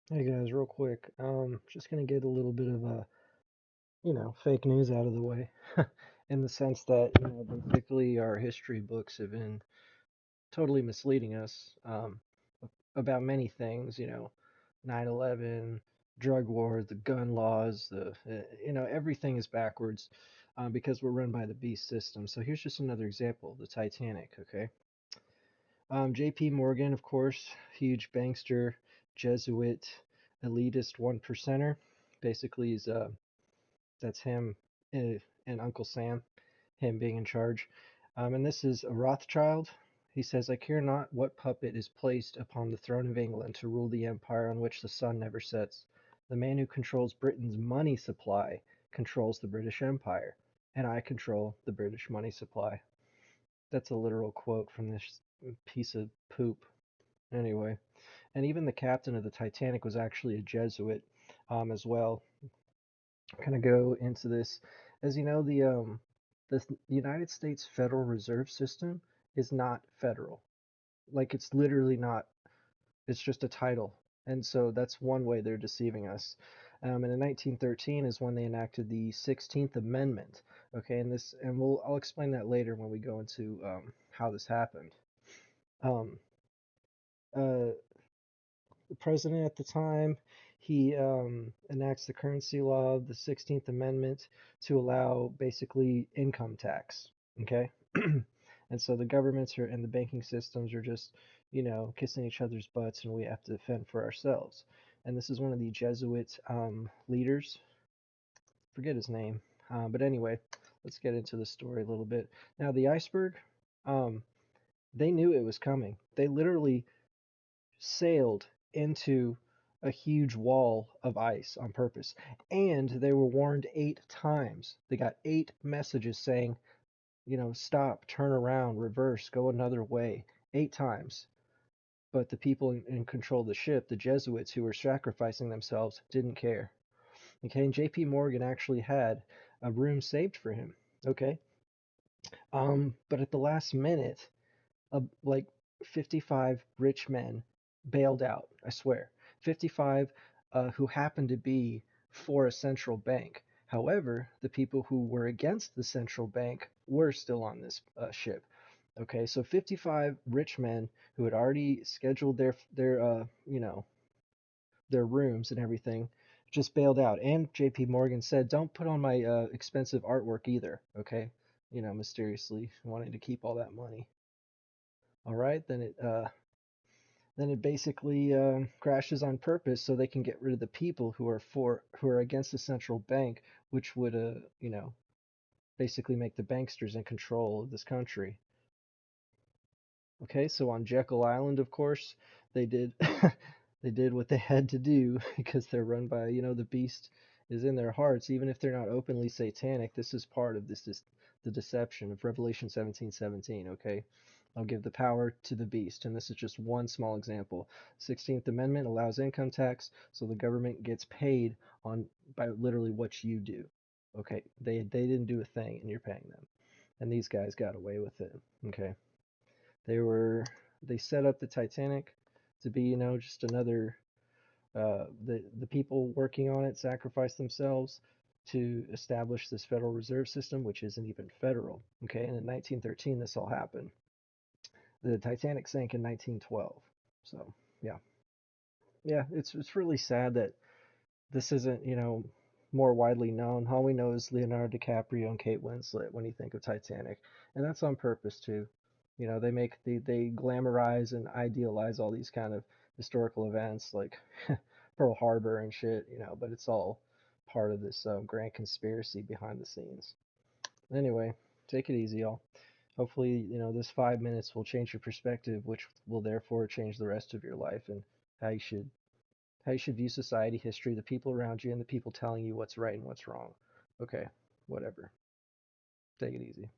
Hey guys, real quick. Just gonna get a little bit of fake news out of the way, in the sense that, basically our history books have been totally misleading us, about many things, 9/11, drug war, the gun laws, everything is backwards, because we're run by the beast system. So here's just another example, the Titanic, okay? JP Morgan, of course, huge bankster, Jesuit, elitist one percenter. Basically, is that's him, and Uncle Sam, him being in charge. And this is a Rothschild. He says, I care not what puppet is placed upon the throne of England to rule the empire on which the sun never sets. The man who controls Britain's money supply controls the British Empire, and I control the British money supply. That's a literal quote from this piece of poop. Anyway, and even the captain of the Titanic was actually a Jesuit, as well. I'm gonna go into this. As you know, the United States Federal Reserve System is not federal. Like, it's literally not. It's just a title, and so that's one way they're deceiving us. And in 1913 is when they enacted the 16th Amendment. Okay, and I'll explain that later when we go into, how this happened. Um, uh, the president at the time, he enacts the currency law, the 16th Amendment, to allow basically income tax. Okay? And so the governments and the banking systems are just, kissing each other's butts, and we have to fend for ourselves. And this is one of the Jesuit leaders. Forget his name. But anyway, let's get into the story a little bit. Now, the iceberg, um, they knew it was coming. They literally sailed into a huge wall of ice on purpose. And they were warned 8 times. They got 8 messages saying, stop, turn around, reverse, go another way. 8 times. But the people in control of the ship, the Jesuits who were sacrificing themselves, didn't care. Okay, and JP Morgan actually had a room saved for him. Okay. But at the last minute, like 55 rich men bailed out, I swear. 55, who happened to be for a central bank. However, the people who were against the central bank were still on this ship. Okay, so 55 rich men who had already scheduled their rooms and everything just bailed out. And JP Morgan said, "Don't put on my expensive artwork either." Okay, mysteriously wanting to keep all that money. All right, then it basically crashes on purpose so they can get rid of the people who are against the central bank, which would basically make the banksters in control of this country. Okay, so on Jekyll Island, of course, they did they did what they had to do because they're run by, the beast is in their hearts, even if they're not openly satanic. This is part of this is the deception of Revelation 17:17, okay? I'll give the power to the beast, and this is just one small example. 16th Amendment allows income tax, so the government gets paid on by literally what you do. Okay, they didn't do a thing and you're paying them. And these guys got away with it. Okay. They were they set up the Titanic to be, just another, the people working on it sacrificed themselves to establish this Federal Reserve System, which isn't even federal. Okay, and in 1913 this all happened. The Titanic sank in 1912. So yeah, yeah, it's really sad that this isn't, more widely known. All we know is Leonardo DiCaprio and Kate Winslet when you think of Titanic, and that's on purpose too. They glamorize and idealize all these kind of historical events like Pearl Harbor and shit, but it's all part of this grand conspiracy behind the scenes. Anyway, take it easy, y'all. Hopefully, this 5 minutes will change your perspective, which will therefore change the rest of your life and how you should how you should view society, history, the people around you, and the people telling you what's right and what's wrong. Okay, whatever. Take it easy.